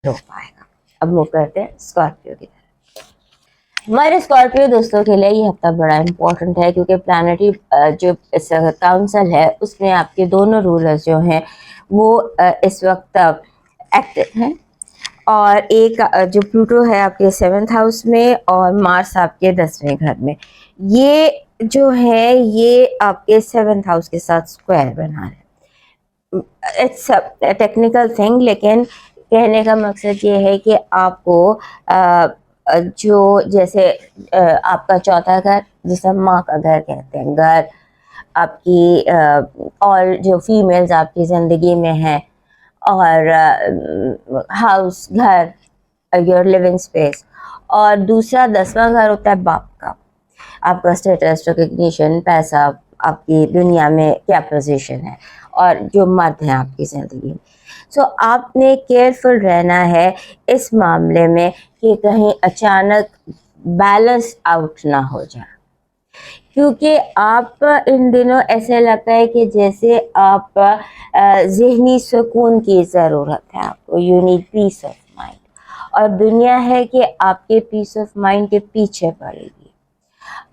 हो पाएगा। अब मूव करते हैं स्कॉर्पियो की तरफ। हमारे स्कॉर्पियो दोस्तों के लिए ये हफ्ता बड़ा इम्पोर्टेंट है, क्योंकि प्लानिटरी जो काउंसिल है उसमें आपके दोनों रूलर्स जो हैं वो इस वक्त एक्टिव हैं, और एक जो प्लूटो है आपके 7th हाउस में और मार्स आपके 10वें घर में, ये जो है ये आपके 7th हाउस के साथ स्क्वायर बना रहे हैं। इट्स टेक्निकल थिंग, लेकिन कहने का मकसद ये है कि आपको जो जैसे आपका चौथा घर, जिसे माँ का घर कहते हैं, घर आपकी और जो फीमेल्स आपकी ज़िंदगी में हैं, और हाउस घर योर लिविंग स्पेस, और दूसरा 10वां घर होता है बाप का, आपका स्टेटस, रिकग्निशन, पैसा, आपकी दुनिया में क्या पोजीशन है, और जो मर्द हैं आपकी ज़िंदगी में। सो आपने केयरफुल रहना है इस मामले में कि कहीं अचानक बैलेंस आउट ना हो जाए, क्योंकि आप इन दिनों ऐसे लगता है कि जैसे आप ज़हनी सुकून की ज़रूरत है आपको, you need piece of mind, और दुनिया है कि आपके पीस ऑफ माइंड के पीछे पड़ेगी।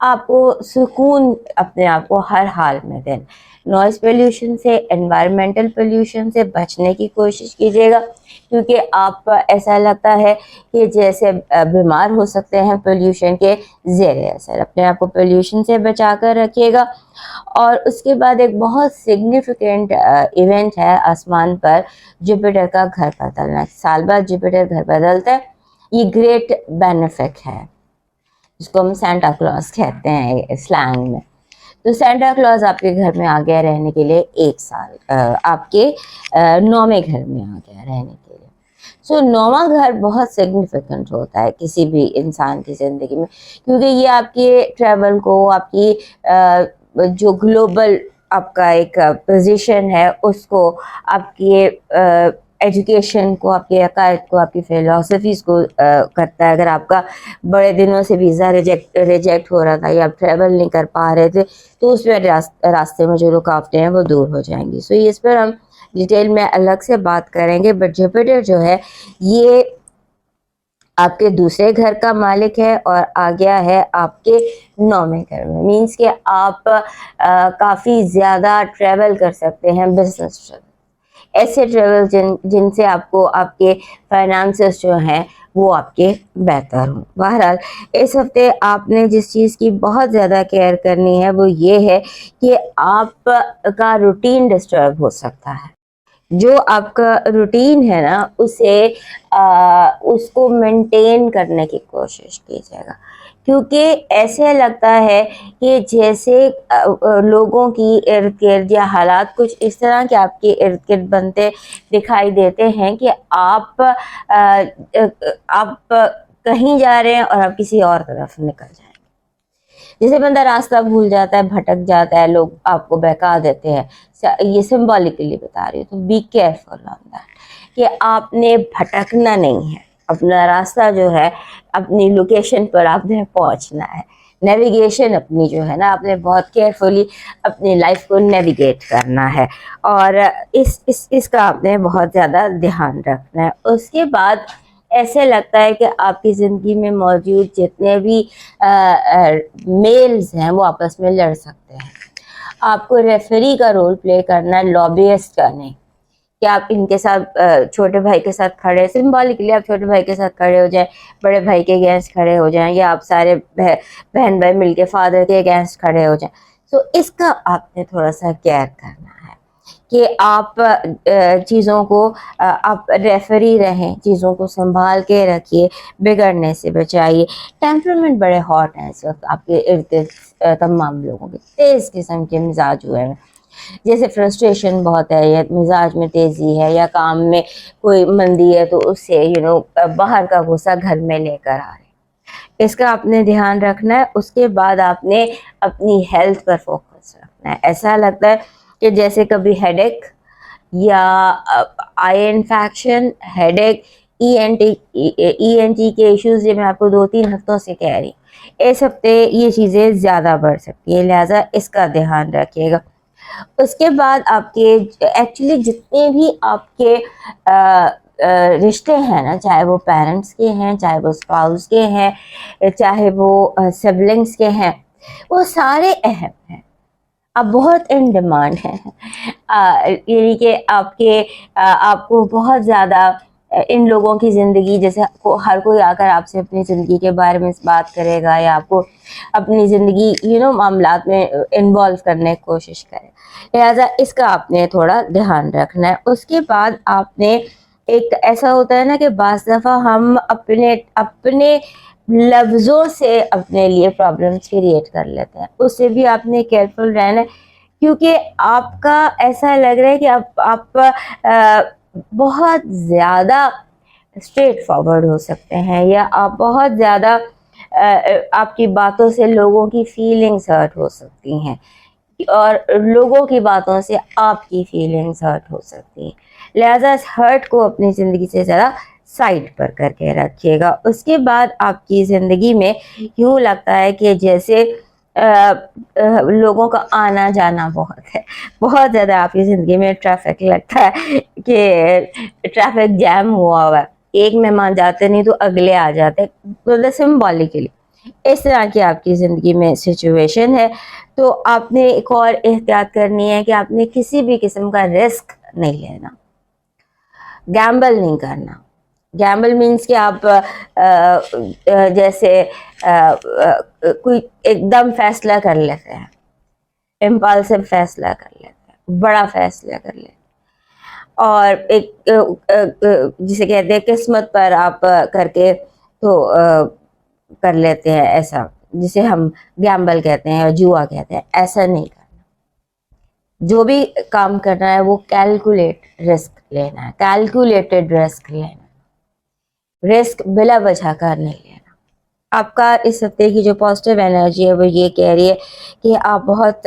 आपको सुकून अपने आप को हर हाल में देना। नॉइज़ पोल्यूशन से, एनवायरमेंटल पोल्यूशन से बचने की कोशिश कीजिएगा, क्योंकि आप ऐसा लगता है कि जैसे बीमार हो सकते हैं पोल्यूशन के ज़ेरे असर। अपने आप को पोल्यूशन से बचा कर रखिएगा। और उसके बाद एक बहुत सिग्निफिकेंट इवेंट है आसमान पर, जुपिटर का घर बदलना। साल बाद जुपिटर घर बदलता है, ये ग्रेट बेनिफिट है, जिसको हम सेंटा क्लॉज कहते हैं स्लैंग में। तो सेंटा क्लॉज आपके घर में आ गया रहने के लिए 1 साल, आपके 9वें घर में आ गया रहने के लिए। सो 9वां घर बहुत सिग्निफिकेंट होता है किसी भी इंसान की ज़िंदगी में, क्योंकि ये आपके ट्रैवल को, आपकी जो ग्लोबल आपका एक पोजीशन है उसको, आपकी एजुकेशन को, आपके अकायद को, आपकी फ़िलासफ़ीज़ को करता है। अगर आपका बड़े दिनों से वीज़ा रिजेक्ट हो रहा था या आप ट्रैवल नहीं कर पा रहे थे, तो उसमें रास्ते में जो रुकावटें हैं वो दूर हो जाएंगी। सो इस पर हम डिटेल में अलग से बात करेंगे। बट जुपिटर जो है ये आपके दूसरे घर का मालिक है और आ गया है आपके 9वें घर में। मीन्स कि आप काफ़ी ज़्यादा ट्रैवल कर सकते हैं, बिजनेस ट्रैवल, ऐसे ट्रेवल जिनसे आपको आपके फाइनेंसेस जो हैं वो आपके बेहतर हों। बहरहाल इस हफ्ते आपने जिस चीज़ की बहुत ज़्यादा केयर करनी है वो ये है कि आपका रूटीन डिस्टर्ब हो सकता है। जो आपका रूटीन है ना उसको मेंटेन करने की कोशिश कीजिएगा, क्योंकि ऐसे लगता है कि जैसे लोगों की इर्द गिर्द या हालात कुछ इस तरह के आपके इर्द गिर्द बनते दिखाई देते हैं कि आप कहीं जा रहे हैं और आप किसी और तरफ निकल जाएंगे। जैसे बंदा रास्ता भूल जाता है, भटक जाता है, लोग आपको बहका देते हैं, ये सिंबॉलिकली बता रही हूँ। तो बी केयरफुल ऑन दैट कि आपने भटकना नहीं है, अपना रास्ता जो है, अपनी लोकेशन पर आपने पहुंचना है। नेविगेशन अपनी जो है ना, आपने बहुत केयरफुली अपनी लाइफ को नेविगेट करना है, और इसका आपने बहुत ज़्यादा ध्यान रखना है। उसके बाद ऐसे लगता है कि आपकी ज़िंदगी में मौजूद जितने भी मेल्स हैं वो आपस में लड़ सकते हैं। आपको रेफरी का रोल प्ले करना है, लॉबियस्ट का नहीं, कि आप इनके साथ छोटे भाई के साथ खड़े, सिंबॉलिकली आप छोटे भाई के साथ खड़े हो जाएं, बड़े भाई के अगेंस्ट खड़े हो जाएं, या आप सारे बहन भाई मिलके फादर के अगेंस्ट खड़े हो जाएं। तो इसका आपने थोड़ा सा केयर करना है कि आप चीज़ों को आप रेफरी रहें, चीज़ों को संभाल के रखिए, बिगड़ने से बचाइए। टेम्परामेंट बड़े हॉट हैं इस वक्त आपके इर्द गिर्द, तमाम लोगों के तेज़ किस्म के मिजाज हुए हैं, जैसे फ्रस्ट्रेशन बहुत है, या मिजाज में तेज़ी है, या काम में कोई मंदी है तो उससे बाहर का गुस्सा घर में लेकर आ रहे हैं। इसका आपने ध्यान रखना है। उसके बाद आपने अपनी हेल्थ पर फोकस रखना है। ऐसा लगता है कि जैसे कभी हेडेक या आई इन्फेक्शन, हेडेक, ईएनटी के इश्यूज, ये मैं आपको 2-3 हफ्तों से कह रही हूँ, इस हफ्ते ये चीज़ें ज़्यादा बढ़ सकती है, लिहाजा इसका ध्यान रखिएगा। उसके बाद आपके एक्चुअली जितने भी आपके رشتے ہیں نا، چاہے وہ پیرنٹس کے ہیں، چاہے وہ اسپاؤس کے ہیں، چاہے وہ سبلنگس کے ہیں، وہ سارے اہم ہیں، آپ بہت ان ڈیمانڈ ہیں، یعنی کہ آپ کو بہت زیادہ ان لوگوں کی زندگی، جیسے ہر کوئی آ کر آپ سے اپنی زندگی کے بارے میں بات کرے گا یا آپ کو اپنی زندگی معاملات میں انوالو کرنے کی کوشش کرے، لہٰذا اس کا آپ نے تھوڑا دھیان رکھنا ہے۔ اس کے بعد آپ نے ایک ایسا ہوتا ہے نا کہ بعض دفعہ ہم اپنے لفظوں سے اپنے لیے پرابلمس کریٹ کر لیتے ہیں، اس سے بھی آپ نے کیئرفل رہنا ہے، کیونکہ آپ کا ایسا لگ رہا ہے کہ آپ بہت زیادہ اسٹریٹ فارورڈ ہو سکتے ہیں، یا آپ بہت زیادہ آپ کی باتوں سے لوگوں کی فیلنگز ہرٹ ہو سکتی ہیں، اور لوگوں کی باتوں سے آپ کی فیلنگز ہرٹ ہو سکتی ہیں، لہذا اس ہرٹ کو اپنی زندگی سے ذرا سائڈ پر کر کے رکھیے گا۔ اس کے بعد آپ کی زندگی میں یوں لگتا ہے کہ جیسے لوگوں کا آنا جانا بہت ہے، بہت زیادہ آپ کی زندگی میں ٹریفک لگتا ہے کہ ٹریفک جام ہوا ہے، ایک مہمان جاتے نہیں تو اگلے آ جاتے، سمبولیکلی اس طرح کی آپ کی زندگی میں سچویشن ہے۔ تو آپ نے ایک اور احتیاط کرنی ہے کہ آپ نے کسی بھی قسم کا رسک نہیں لینا، گیمبل نہیں کرنا۔ گیمبل مینس کہ آپ جیسے کوئی ایک دم فیصلہ کر لیتے ہیں، امپالسو فیصلہ کر لیتے ہیں، بڑا فیصلہ کر لیتے ہیں، اور ایک جسے کہتے ہیں قسمت پر آپ کر کے تو کر لیتے ہیں، ایسا جسے ہم گیمبل کہتے ہیں اور جوا کہتے ہیں، ایسا نہیں کرنا۔ جو بھی کام کرنا ہے وہ کیلکولیٹ رسک لینا ہے، کیلکولیٹڈ رسک لینا، رسک بلا وجہ کا نہیں لینا۔ آپ کا اس ہفتے کی جو پازیٹیو انرجی ہے وہ یہ کہہ رہی ہے کہ آپ بہت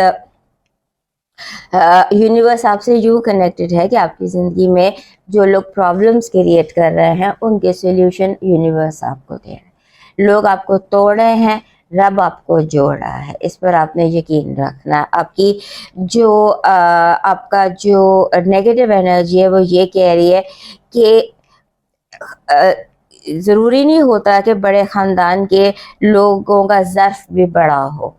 یونیورس آپ سے یوں کنیکٹڈ ہے کہ آپ کی زندگی میں جو لوگ پرابلمس کریٹ کر رہے ہیں ان کے سولوشن یونیورس آپ کو دے رہے ہیں، لوگ آپ کو توڑ رہے ہیں، رب آپ کو جوڑ رہا ہے، اس پر آپ نے یقین رکھنا ہے۔ آپ کا جو نیگیٹو انرجی ہے وہ یہ کہہ رہی ہے کہ ضروری نہیں ہوتا کہ بڑے خاندان کے لوگوں کا ظرف بھی بڑا ہو،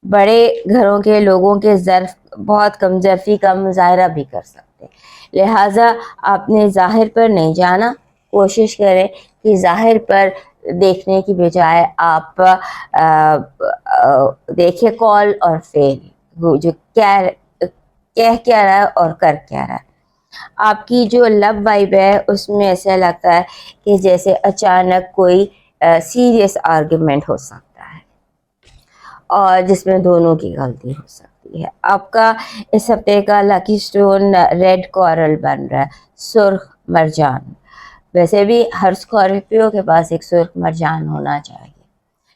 بڑے گھروں کے لوگوں کے ظرف بہت کم ظرفی کا مظاہرہ بھی کر سکتے، لہٰذا آپ نے ظاہر پر نہیں جانا، کوشش کریں کہ ظاہر پر دیکھنے کی بجائے آپ دیکھیں کال اور فیل، وہ جو کہہ کیا رہا ہے اور کر کیا رہا ہے۔ آپ کی جو لو وائب ہے اس میں ایسا لگتا ہے کہ جیسے اچانک کوئی سیریس آرگیومنٹ ہو سکتا ہے اور جس میں دونوں کی غلطی ہو سکتی ہے۔ آپ کا اس ہفتے کا لکی سٹون ریڈ کورل بن رہا ہے، سرخ مرجان۔ ویسے بھی ہر اسکارپیو کے پاس ایک سرخ مرجان ہونا چاہیے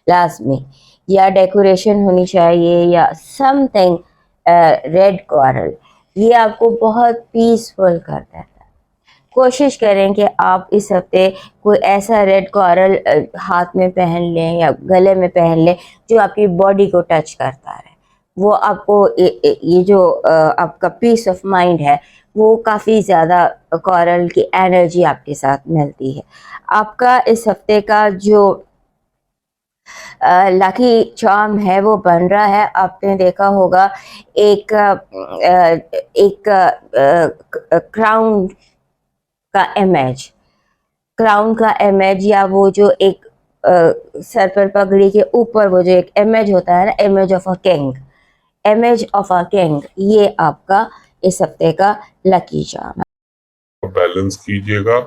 لازمی، یا ڈیکوریشن ہونی چاہیے، یا سم تھنگ ریڈ کورل، یہ آپ کو بہت پیسفل کر دیتا ہے۔ کوشش کریں کہ آپ اس ہفتے کوئی ایسا ریڈ کورل ہاتھ میں پہن لیں یا گلے میں پہن لیں جو آپ کی باڈی کو ٹچ کرتا رہے، وہ آپ کو یہ جو آپ کا پیس آف مائنڈ ہے وہ کافی زیادہ کورل کی انرجی آپ کے ساتھ ملتی ہے۔ آپ کا اس ہفتے کا جو لکی چارم ہے وہ بن رہا ہے، آپ نے دیکھا ہوگا ایک کراؤن کا امیج، کراؤن کا امیج، یا وہ جو ایک سر پر پگڑی کے اوپر وہ جو ایک امیج ہوتا ہے نا، image of a king, image of a king, یہ آپ کا اس ہفتے کا لکی چارم ہے۔ بیلنس کیجیے گا،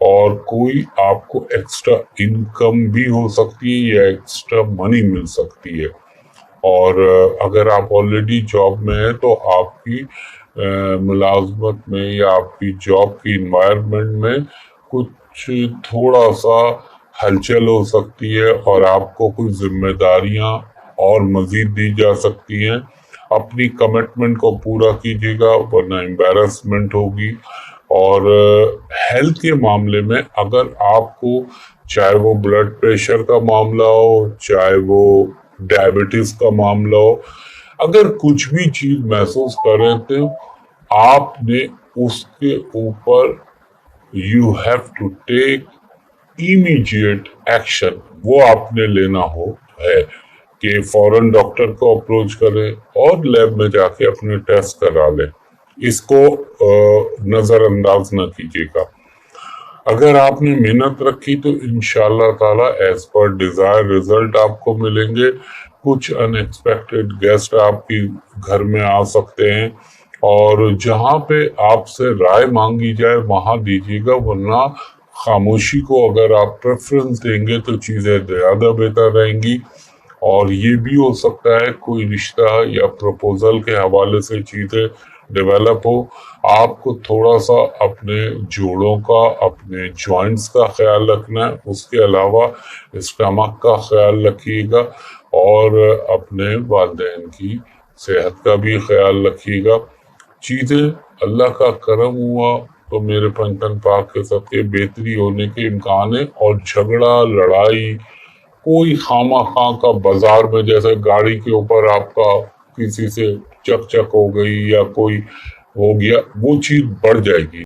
اور کوئی آپ کو ایکسٹرا انکم بھی ہو سکتی ہے یا ایکسٹرا منی مل سکتی ہے، اور اگر آپ آلریڈی جاب میں ہیں تو آپ کی ملازمت میں یا آپ کی جاب کی انوائرمنٹ میں کچھ تھوڑا سا ہلچل ہو سکتی ہے، اور آپ کو کچھ ذمہ داریاں اور مزید دی جا سکتی ہیں۔ اپنی کمٹمنٹ کو پورا کیجیے گا ورنہ امبیرسمنٹ ہوگی۔ اور ہیلتھ کے معاملے میں اگر آپ کو چاہے وہ بلڈ پریشر کا معاملہ ہو، چاہے وہ ڈائبٹیز کا معاملہ ہو، اگر کچھ بھی چیز محسوس کر رہے تھے، آپ نے اس کے اوپر you have to take immediate action. वो आपने लेना हो है कि फौरन डॉक्टर को अप्रोच करें और लैब में जाके अपने टेस्ट करा लें. इसको नजरअंदाज ना कीजिएगा. अगर आपने मेहनत रखी तो इंशाल्लाह ताला एज पर डिजायर रिजल्ट आपको मिलेंगे. कुछ अनएक्सपेक्टेड गेस्ट आपकी घर में आ सकते हैं और जहां पे आपसे राय मांगी जाए वहां दीजिएगा, वरना खामोशी को अगर आप प्रेफरेंस देंगे तो चीजें ज्यादा बेहतर रहेंगी. और ये भी हो सकता है कोई रिश्ता या प्रपोजल के हवाले से चीजें डेवलप हो. आपको थोड़ा सा अपने जोड़ों का, अपने जॉइंट्स का ख्याल रखना है. उसके अलावा स्टमक का ख्याल रखिएगा और अपने वालिदैन की सेहत का भी ख्याल रखिएगा. चीजें अल्लाह का करम हुआ तो मेरे पंचतन पाक के सदके बेहतरी होने के इम्कान है. और झगड़ा, लड़ाई, कोई खामा खां का बाजार में जैसे गाड़ी के ऊपर आपका किसी से चक चक हो गई या कोई हो गया, वो चीज बढ़ जाएगी.